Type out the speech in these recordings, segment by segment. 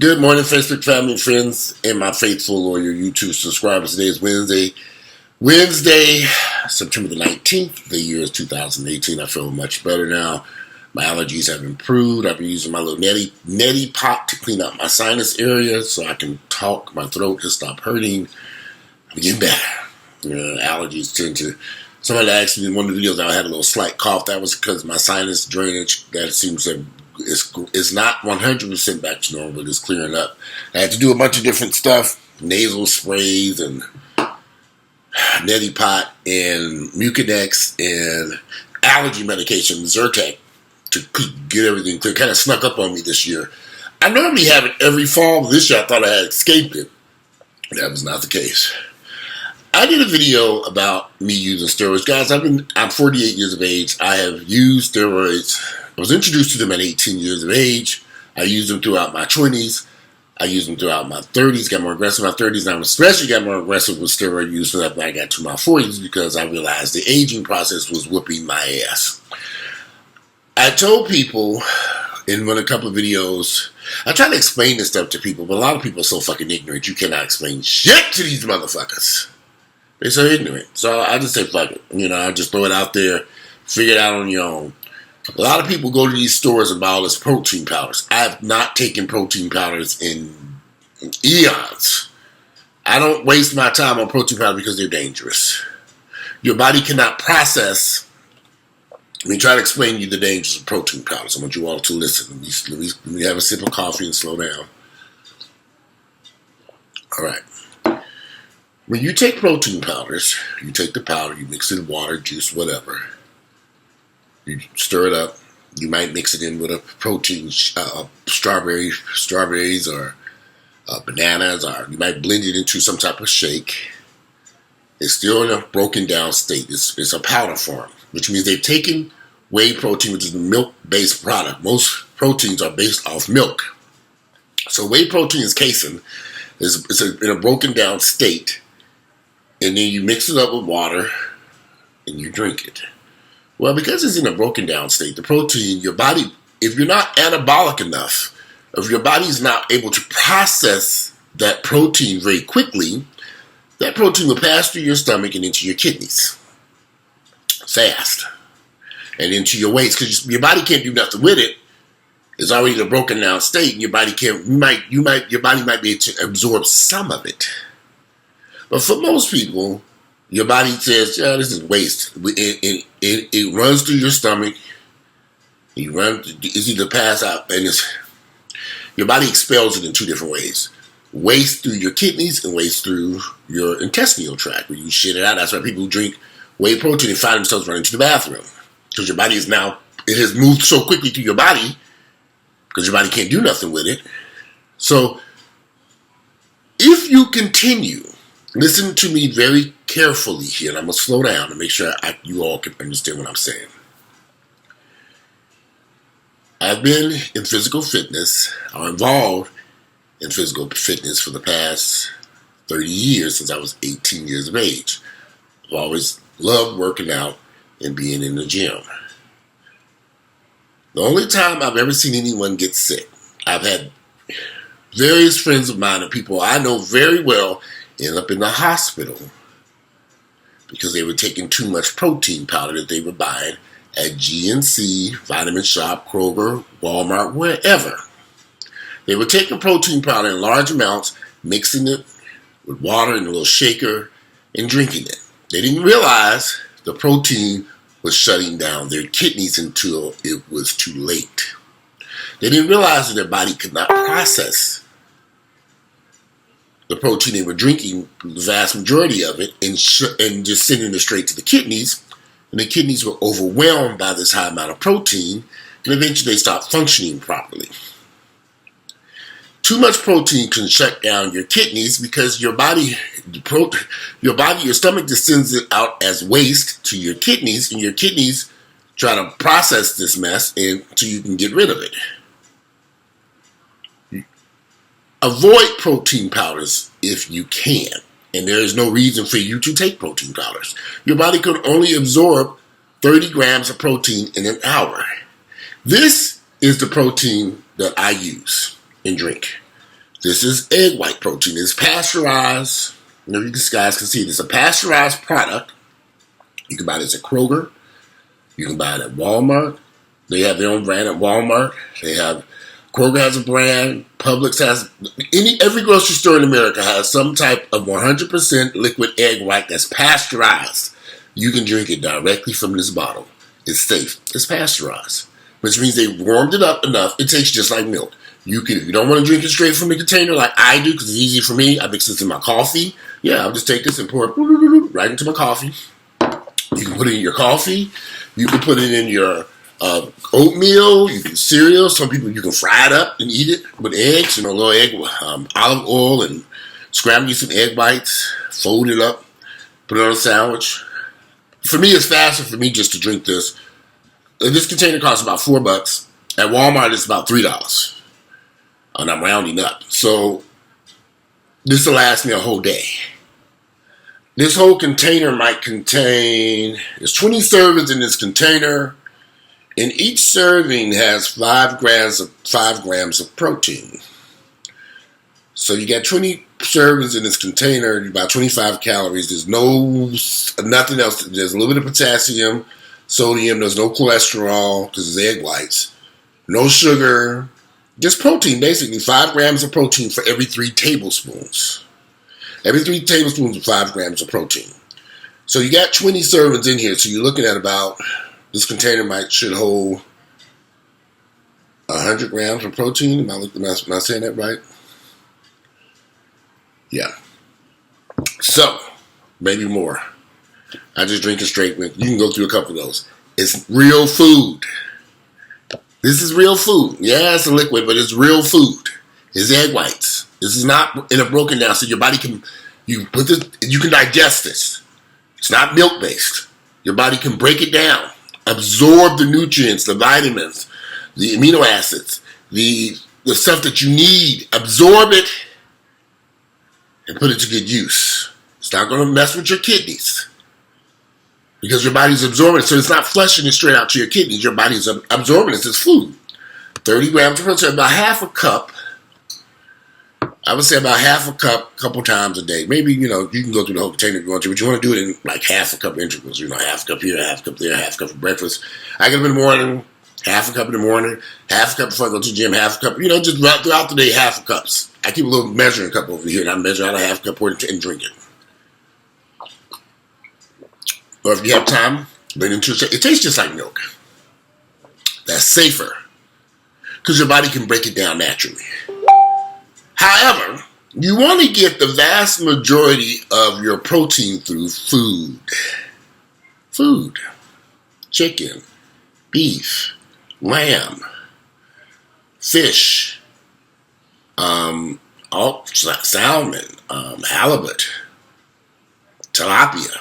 Good morning, Facebook family, friends, and my faithful loyal YouTube subscribers. Today is Wednesday, September the 19th. The year is 2018. I feel much better now. My allergies have improved. I've been using my little neti pot to clean out my sinus area so I can talk. My throat has stopped hurting. I'm getting better. Allergies tend to... Somebody asked me in one of the videos I had a little slight cough. That was because my sinus drainage, that seems to... It's not 100% back to normal, but it's clearing up. I had to do a bunch of different stuff, nasal sprays and neti pot and Mucinex and allergy medication, Zyrtec, to get everything clear. Kind of snuck up on me this year. I normally have it every fall. This year I thought I had escaped it. That was not the case. I did a video about me using steroids. Guys, I'm 48 years of age. I have used steroids. I was introduced to them at 18 years of age. I used them throughout my 20s. I used them throughout my 30s, got more aggressive in my 30s, and I especially got more aggressive with steroid use when I got to my 40s because I realized the aging process was whooping my ass. I told people in a couple of videos, I try to explain this stuff to people, but a lot of people are so fucking ignorant, you cannot explain shit to these motherfuckers. They're so ignorant. So I just say fuck it. I just throw it out there, figure it out on your own. A lot of people go to these stores and buy all this protein powders. I have not taken protein powders in eons. I don't waste my time on protein powder because they're dangerous. Your body cannot process. Let me try to explain to you the dangers of protein powders. I want you all to listen. Let me have a sip of coffee and slow down. All right. When you take protein powders, you take the powder, you mix it in water, juice, whatever. You stir it up. You might mix it in with a protein, strawberries or bananas, or you might blend it into some type of shake. It's still in a broken down state. It's a powder form, which means they've taken whey protein, which is a milk-based product. Most proteins are based off milk. So whey protein is casein. It's in a broken down state. And then you mix it up with water and you drink it. Well, because it's in a broken down state, the protein, your body, if you're not anabolic enough, if your body's not able to process that protein very quickly, that protein will pass through your stomach and into your kidneys fast and into your waist because your body can't do nothing with it. It's already in a broken down state, and your body can't. Your body might be able to absorb some of it, but for most people, your body says, "Yeah, this is waste." It runs through your stomach. It's either pass out, and your body expels it in two different ways: waste through your kidneys and waste through your intestinal tract, where you shit it out. That's why people who drink whey protein and find themselves running to the bathroom because your body it has moved so quickly through your body because your body can't do nothing with it. So, if you continue. Listen to me very carefully here, and I'm going to slow down to make sure you all can understand what I'm saying. I've been in physical fitness, or involved in physical fitness for the past 30 years, since I was 18 years of age. I've always loved working out and being in the gym. The only time I've ever seen anyone get sick, I've had various friends of mine and people I know very well end up in the hospital because they were taking too much protein powder that they were buying at GNC, Vitamin Shop, Kroger, Walmart, wherever. They were taking protein powder in large amounts, mixing it with water in a little shaker, and drinking it. They didn't realize the protein was shutting down their kidneys until it was too late. They didn't realize that their body could not process the protein they were drinking, the vast majority of it, and just sending it straight to the kidneys. And the kidneys were overwhelmed by this high amount of protein, and eventually they stopped functioning properly. Too much protein can shut down your kidneys because your stomach just sends it out as waste to your kidneys, and your kidneys try to process this mess until you can get rid of it. Avoid protein powders if you can, and there is no reason for you to take protein powders. Your body can only absorb 30 grams of protein in an hour. This is the protein that I use and drink. This is egg white protein. It's pasteurized. You know, you guys can see it. It's a pasteurized product. You can buy this at Kroger. You can buy it at Walmart. They have their own brand at Walmart. Kroger has a brand. Publix has every grocery store in America has some type of 100% liquid egg white that's pasteurized. You can drink it directly from this bottle. It's safe. It's pasteurized, which means they warmed it up enough. It tastes just like milk. If you don't want to drink it straight from the container like I do, because it's easy for me, I mix this in my coffee. Yeah, I'll just take this and pour it right into my coffee. You can put it in your coffee. You can put it in your oatmeal. You can cereal. Some people, you can fry it up and eat it with eggs, a little egg, olive oil, and scramble you some egg whites, fold it up, put it on a sandwich. For me, it's faster for me just to drink this. This container costs about $4. At Walmart, it's about $3. And I'm rounding up. So this will last me a whole day. This whole container might contain, there's 20 servings in this container, and each serving has 5 grams of protein. So you got 20 servings in this container, about 25 calories. There's nothing else. There's a little bit of potassium, sodium. There's no cholesterol because it's egg whites. No sugar. Just protein, basically. 5 grams of protein for every 3 tablespoons. Every 3 tablespoons of 5 grams of protein. So you got 20 servings in here. So you're looking at about, this container should hold 100 grams of protein. Am I saying that right? Yeah. So, maybe more. I just drink it straight. You can go through a couple of those. It's real food. This is real food. Yeah, it's a liquid, but it's real food. It's egg whites. This is not in a broken down, so your body you can digest this. It's not milk based. Your body can break it down, absorb the nutrients, the vitamins, the amino acids, the stuff that you need, absorb it, and put it to good use. It's not going to mess with your kidneys because your body's absorbing it, so it's not flushing it straight out to your kidneys. Your body's absorbing it as food. 30 grams of protein, about half a cup. I would say about half a cup, a couple times a day. Maybe, you can go through the whole container if you want to, but you want to do it in like half a cup intervals. Half a cup here, half a cup there, half a cup for breakfast. I get up in the morning, half a cup in the morning, half a cup before I go to the gym, half a cup, just throughout the day, half a cups. I keep a little measuring cup over here, and I measure out a half cup and drink it. Or if you have time, it tastes just like milk. That's safer because your body can break it down naturally. However, you want to get the vast majority of your protein through food. Food. Chicken, beef, lamb, fish, salmon, halibut, tilapia.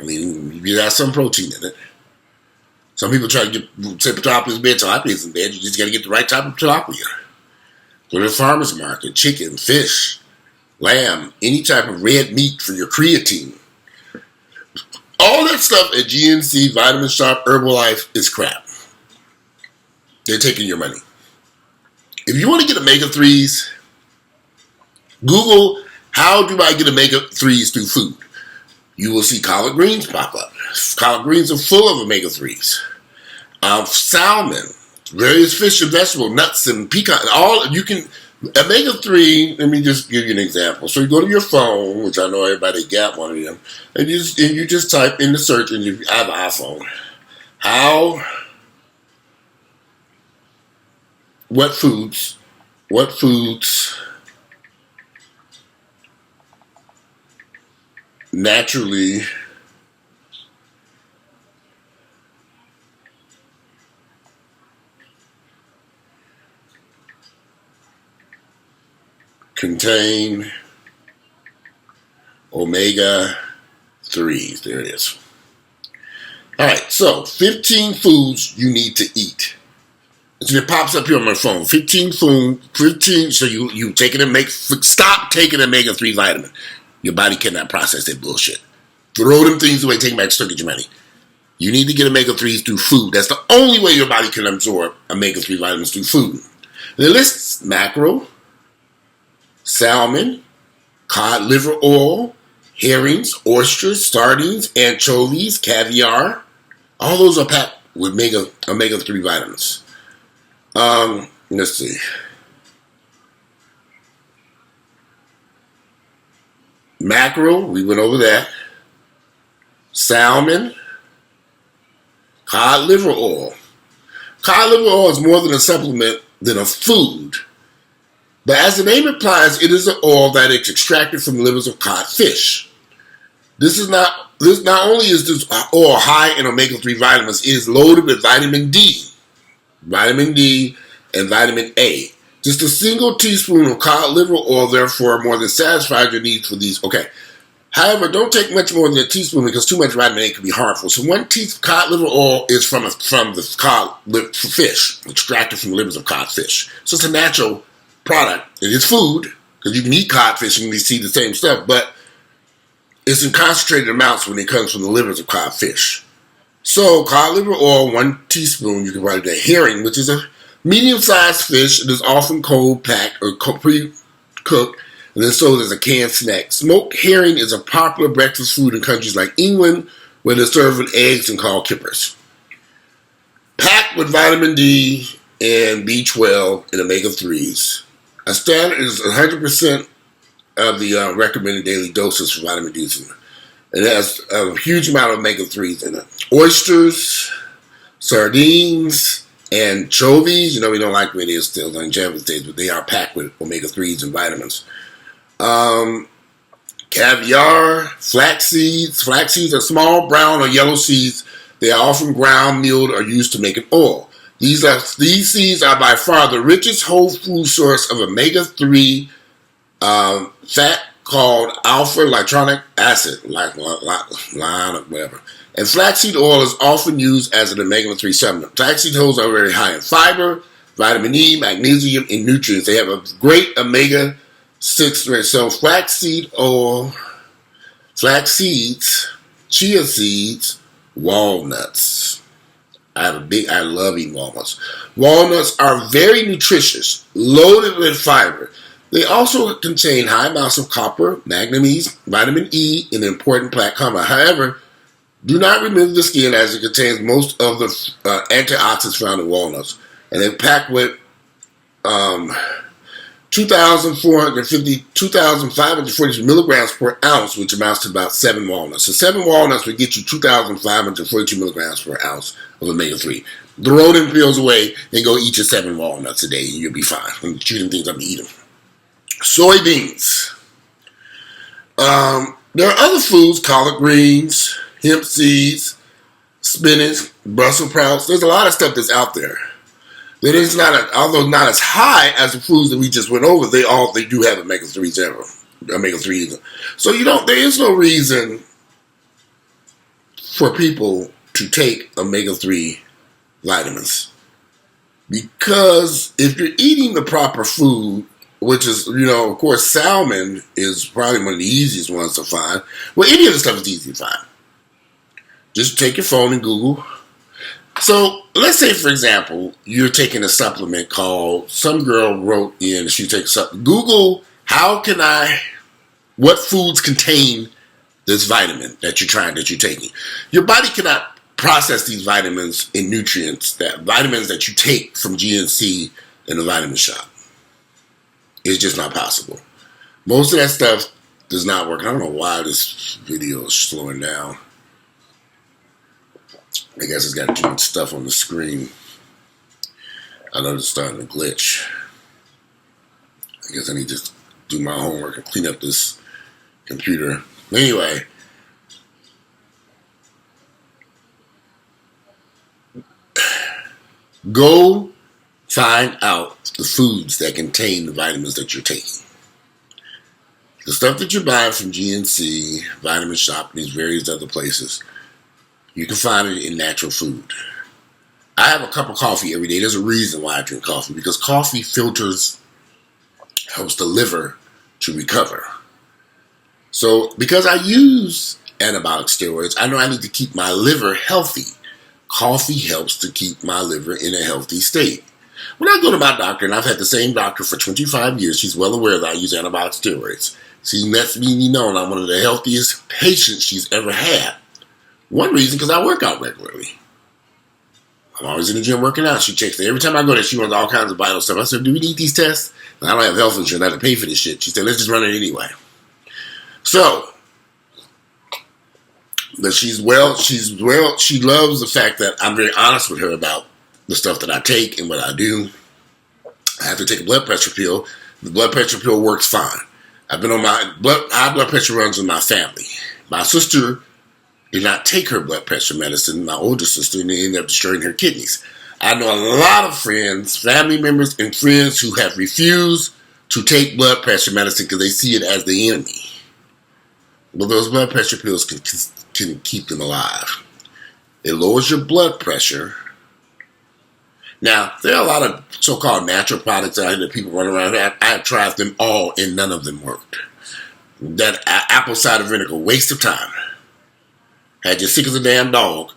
You got some protein in it. Some people try to say tilapia is bad, tilapia isn't bad. You just got to get the right type of tilapia. Go to the farmer's market, chicken, fish, lamb, any type of red meat for your creatine. All that stuff at GNC, Vitamin Shop, Herbalife is crap. They're taking your money. If you want to get omega-3s, Google, how do I get omega-3s through food? You will see collard greens pop up. Collard greens are full of omega-3s. Salmon, various fish and vegetables, nuts and pecan, omega-3, let me just give you an example. So you go to your phone, which I know everybody got one of them, and you just type in the search, and I have an iPhone. What foods naturally contain omega-3s. There it is. All right, so 15 foods you need to eat. So it pops up here on my phone. 15, so you take it stop taking omega-3 vitamin. Your body cannot process that bullshit. Throw them things away, take them back, still get your money. You need to get omega-3s through food. That's the only way your body can absorb omega-3 vitamins through food. The list: macro, salmon, cod liver oil, herrings, oysters, sardines, anchovies, caviar. All those are packed with omega-3 vitamins. Let's see. Mackerel, we went over that. Salmon, cod liver oil. Cod liver oil is more than a supplement than a food. But as the name implies, it is an oil that is extracted from the livers of cod fish. Not only is this oil high in omega-3 vitamins, it is loaded with vitamin D and vitamin A. Just a single teaspoon of cod liver oil, therefore, more than satisfies your needs for these. Okay. However, don't take much more than a teaspoon because too much vitamin A can be harmful. So one teaspoon cod liver oil is from the cod fish, extracted from the livers of codfish. So it's a natural product. It is food because you can eat codfish and you see the same stuff, but it's in concentrated amounts when it comes from the livers of codfish. So cod liver oil, 1 teaspoon. You can write it. Herring, which is a medium-sized fish. It is often cold-packed or pre-cooked, and then sold as a canned snack. Smoked herring is a popular breakfast food in countries like England, where they're served with eggs and called kippers. Packed with vitamin D and B12 and omega-3s. A standard is 100% of the recommended daily doses for vitamin D. It has a huge amount of omega-3s in it. Oysters, sardines, anchovies. You know, we don't like when it is still on Java days, but they are packed with omega-3s and vitamins. Caviar, flax seeds. Flax seeds are small brown or yellow seeds. They are often ground, milled, or used to make an oil. These seeds are by far the richest whole food source of omega-3 fat called alpha-lipoic acid, whatever. And flaxseed oil is often used as an omega-3 supplement. Flaxseed oils are very high in fiber, vitamin E, magnesium, and nutrients. They have a great omega-6 rich. So flaxseed oil, flax seeds, chia seeds, walnuts. I love eating walnuts. Walnuts are very nutritious, loaded with fiber. They also contain high amounts of copper, manganese, vitamin E, and important plant compounds. However, do not remove the skin as it contains most of the antioxidants found in walnuts. And they're packed with 2,542 milligrams per ounce, which amounts to about 7 walnuts. So 7 walnuts would get you 2,542 milligrams per ounce of omega-3. Throw them pills away and go eat your 7 walnuts a day and you'll be fine. And chew them things up and eat them. Soybeans. There are other foods, collard greens, hemp seeds, spinach, Brussels sprouts. There's a lot of stuff that's out there. That is although not as high as the foods that we just went over, they do have omega-3s. So there is no reason for people to take omega-3 vitamins. Because if you're eating the proper food, which is, of course, salmon is probably one of the easiest ones to find. Well, any of the stuff is easy to find. Just take your phone and Google. So let's say, for example, you're taking a supplement called, some girl wrote in, she takes up, Google, what foods contain this vitamin that you're taking. Your body cannot process these vitamins and nutrients, vitamins that you take from GNC in the vitamin shop. It's just not possible. Most of that stuff does not work. I don't know why this video is slowing down. I guess it's got too much stuff on the screen. I know it's starting to glitch. I guess I need to do my homework and clean up this computer. Anyway. Go find out the foods that contain the vitamins that you're taking. The stuff that you're buying from GNC, Vitamin Shop, and these various other places, you can find it in natural food. I have a cup of coffee every day. There's a reason why I drink coffee, because coffee helps the liver to recover. So because I use anabolic steroids, I know I need to keep my liver healthy. Coffee helps to keep my liver in a healthy state. When I go to my doctor, and I've had the same doctor for 25 years, she's well aware that I use antibiotic steroids. She lets me know I'm one of the healthiest patients she's ever had. One reason, because I work out regularly. I'm always in the gym working out. She checks me. Every time I go there, she runs all kinds of vital stuff. I said, do we need these tests? And I don't have health insurance. I have to pay for this shit. She said, let's just run it anyway. So, but she loves the fact that I'm very honest with her about the stuff that I take and what I do. I have to take a blood pressure pill. The blood pressure pill works fine. I've been on high blood pressure runs in my family. My sister did not take her blood pressure medicine, my older sister, and they ended up destroying her kidneys. I know a lot of friends, family members, and friends who have refused to take blood pressure medicine because they see it as the enemy. Well, those blood pressure pills can keep them alive. It lowers your blood pressure. Now, there are a lot of so-called natural products out here that people run around. I have tried them all, and none of them worked. That apple cider vinegar, waste of time. Had you sick as a damn dog,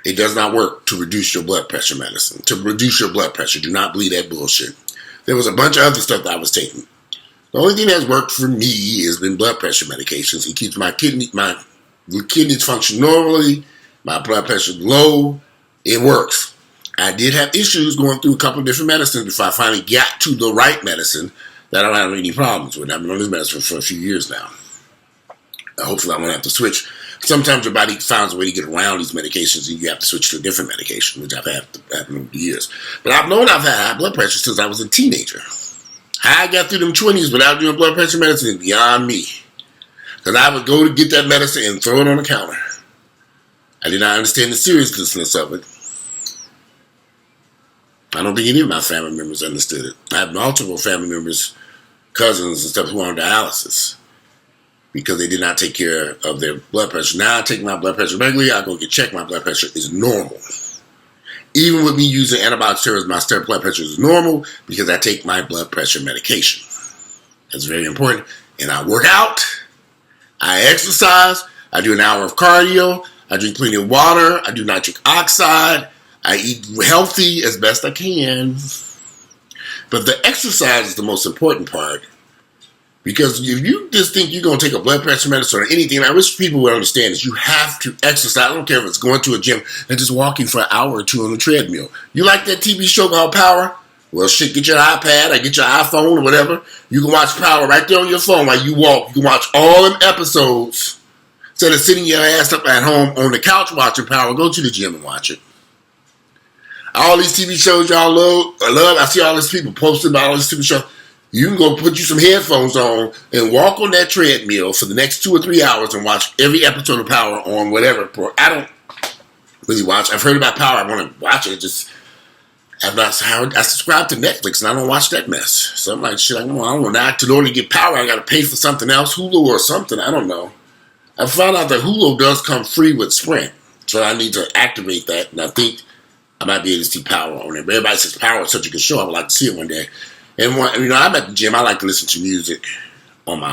it does not work to reduce your blood pressure medicine. To reduce your blood pressure, do not believe that bullshit. There was a bunch of other stuff that I was taking. The only thing that's worked for me has been blood pressure medications. It keeps my kidneys function normally, my blood pressure low. It works. I did have issues going through a couple of different medicines before I finally got to the right medicine that I don't have any problems with. I've been on this medicine for a few years now. Hopefully I won't have to switch. Sometimes your body finds a way to get around these medications and you have to switch to a different medication, which I've had over the years. But I've known I've had high blood pressure since I was a teenager. How I got through them 20s without doing blood pressure medicine is beyond me. Because I would go to get that medicine and throw it on the counter. I did not understand the seriousness of it. I don't think any of my family members understood it. I have multiple family members, cousins and stuff who are on dialysis because they did not take care of their blood pressure. Now I take my blood pressure regularly. I go get checked. My blood pressure is normal. Even with me using antibiotic steroids, my blood pressure is normal because I take my blood pressure medication. That's very important. And I work out. I exercise. I do an hour of cardio. I drink plenty of water. I do nitric oxide. I eat healthy as best I can. But the exercise is the most important part. Because if you just think you're going to take a blood pressure medicine or anything, I wish people would understand this. You have to exercise. I don't care if it's going to a gym and just walking for an hour or two on the treadmill. You like that TV show called Power? Well, shit, get your iPad or get your iPhone or whatever. You can watch Power right there on your phone while you walk. You can watch all them episodes instead of sitting your ass up at home on the couch watching Power. Go to the gym and watch it. All these TV shows y'all love. I see all these people posting about all these TV shows. You can go put you some headphones on and walk on that treadmill for the next 2 or 3 hours and watch every episode of Power on whatever. I don't really watch. I've heard about Power. I want to watch it. I've not. I subscribe to Netflix and I don't watch that mess. So I'm like, shit. I don't know. Now to order to get Power, I got to pay for something else, Hulu or something. I don't know. I found out that Hulu does come free with Sprint, so I need to activate that. And I think I might be able to see Power on it. But everybody says Power is such a good show. I would like to see it one day. And I'm at the gym. I like to listen to music on my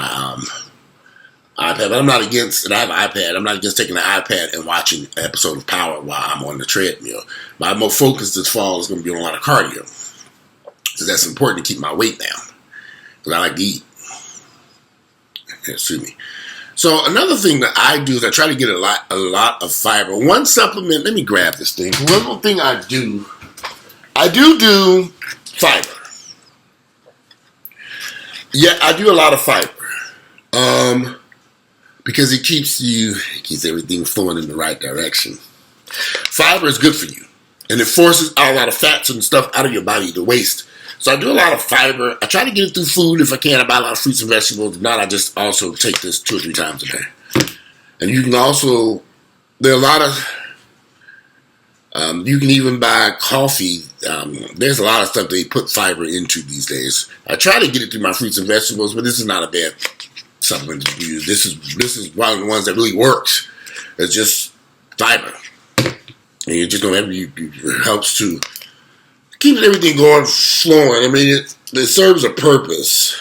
iPad. But I'm not against, and I have an iPad. I'm not against taking the iPad and watching an episode of Power while I'm on the treadmill. My more focus this fall is going to be on a lot of cardio. Because that's important to keep my weight down. Because I like to eat. Excuse me. So another thing that I do is I try to get a lot of fiber. One supplement, let me grab this thing. One more thing I do fiber. Yeah, I do a lot of fiber. Because it keeps everything flowing in the right direction. Fiber is good for you. And it forces out a lot of fats and stuff out of your body, the waste. So I do a lot of fiber. I try to get it through food if I can. I buy a lot of fruits and vegetables. If not, I just also take this 2 or 3 times a day. And you can also, there are a lot of, you can even buy coffee. There's a lot of stuff they put fiber into these days. I try to get it through my fruits and vegetables, but this is not a bad supplement to use. This is one of the ones that really works. It's just fiber. And you're just going to it helps to keep everything going, flowing. I mean, it serves a purpose.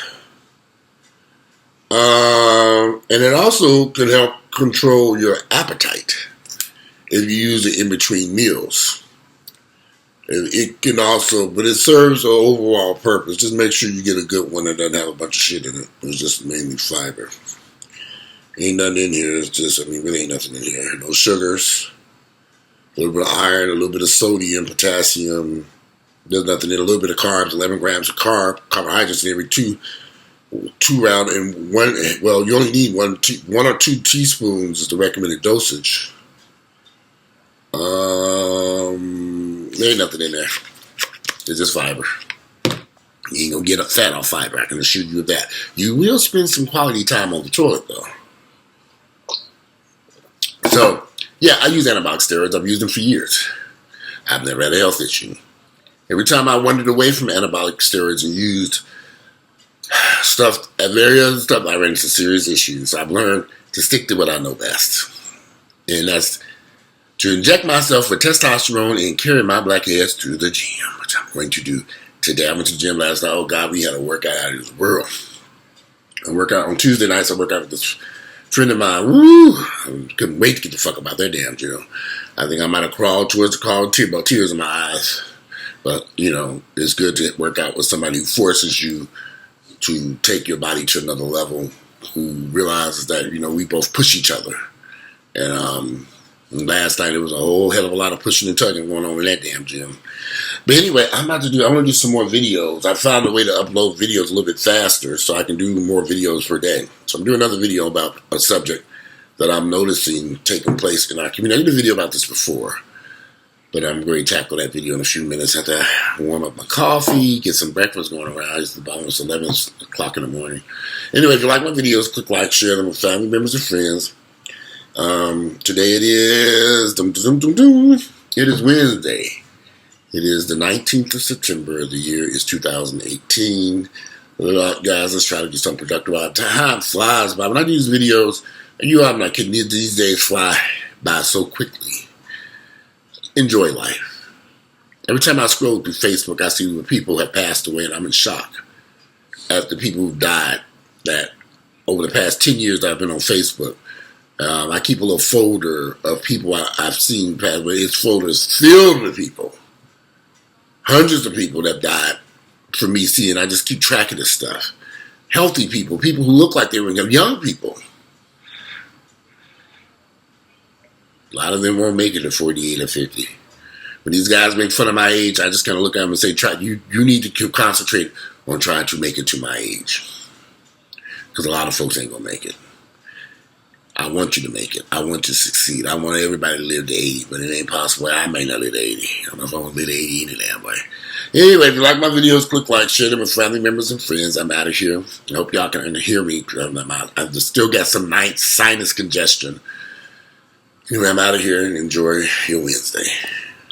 And it also can help control your appetite if you use it in between meals. It can also, but it serves an overall purpose. Just make sure you get a good one that doesn't have a bunch of shit in it. It's just mainly fiber. Ain't nothing in here. It's just, really ain't nothing in here. No sugars, a little bit of iron, a little bit of sodium, potassium. There's nothing in it. A little bit of carbs, 11 grams of carbohydrates in every two round and one. Well, you only need one or two teaspoons is the recommended dosage. There ain't nothing in there. It's just fiber. You ain't gonna get fat off fiber. I can assure you of that. You will spend some quality time on the toilet though. So, yeah, I use anabolic steroids. I've used them for years. I've never had a health issue. Every time I wandered away from anabolic steroids and used stuff, various stuff, I ran into serious issues. I've learned to stick to what I know best. And that's to inject myself with testosterone and carry my black ass to the gym, which I'm going to do today. I went to the gym last night. Oh, God, we had a workout out of this world. I work out on Tuesday nights. I work out with this friend of mine. Woo! I couldn't wait to get the fuck about their damn gym. I think I might have crawled towards the car, tears in my eyes. But, it's good to work out with somebody who forces you to take your body to another level, who realizes that, we both push each other. And last night, there was a whole hell of a lot of pushing and tugging going on in that damn gym. But anyway, I want to do some more videos. I found a way to upload videos a little bit faster so I can do more videos per day. So I'm doing another video about a subject that I'm noticing taking place in our community. I did a video about this before, but I'm going to tackle that video in a few minutes. I have to warm up my coffee, get some breakfast going around. It's almost 11 o'clock in the morning. Anyway, if you like my videos, click like, share them with family members and friends. Today it is, it is Wednesday. It is the 19th of September. The year is 2018. Guys, let's try to do something productive. Time flies by. When I do these videos, I'm not kidding, these days fly by so quickly. Enjoy life. Every time I scroll through Facebook, I see where people have passed away, and I'm in shock at the people who've died. That over the past 10 years that I've been on Facebook, I keep a little folder of people I've seen pass away. It's folders filled with people, hundreds of people that died from me seeing. I just keep track of this stuff. Healthy people, people who look like they were young people. A lot of them won't make it to 48 or 50. When these guys make fun of my age, I just kind of look at them and say, you need to concentrate on trying to make it to my age. Because a lot of folks ain't going to make it. I want you to make it. I want you to succeed. I want everybody to live to 80, but it ain't possible. I may not live to 80. I don't know if I want to live to 80 any damn way. Anyway, if you like my videos, click like, share them with family members and friends. I'm out of here. I hope y'all can hear me. I've still got some nice sinus congestion. Anyway, I'm out of here and enjoy your Wednesday.